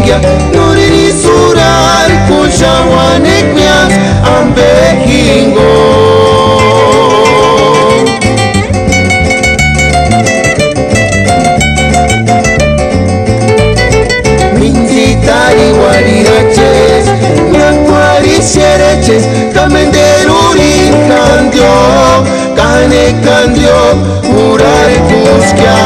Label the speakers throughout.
Speaker 1: piringa Nurini surar kushawanek mias ambehingo Minjitari wariraches Nyakwari shereches Kamenderuri kandio Kane kandio Urar kuskya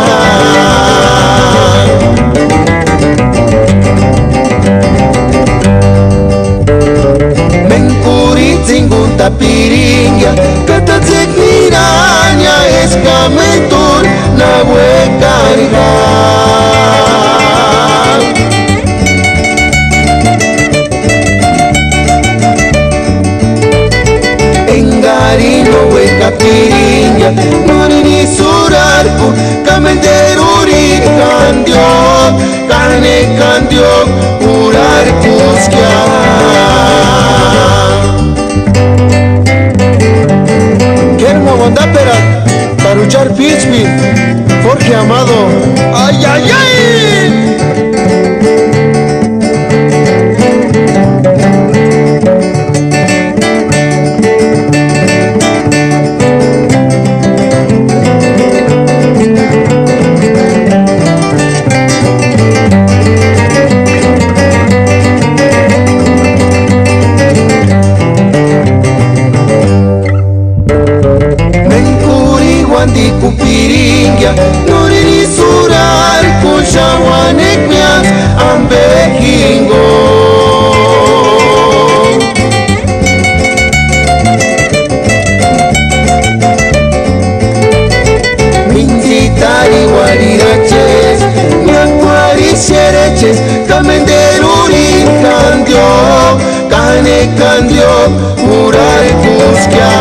Speaker 1: Zingunta piringa Kata zekmiranya Escamentur Na huecarga Engarino hueca piringa Nurini surarku Kamenderuri kandio Kane kandio Urar kuskya Bondad para luchar Pittsburgh, Jorge Amado. ¡Ay, ay, ay! Di kupiringa Nurini surar kushawanek mias ambehingo Minjitari wariraches Nyakwari shereches Kamenderuri kandio Kane kandio Urar kuskya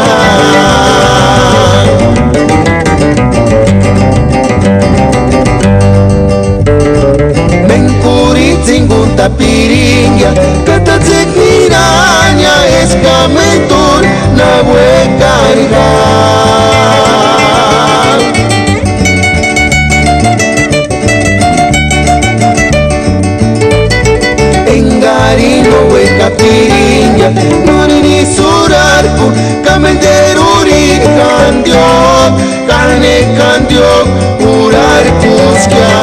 Speaker 1: Zingunta piringa Kata zekmiranya Escamentur Na huecarga Engarino hueca piringa Nurini surarku Kamenderuri kandio Kane kandio Urar kuskya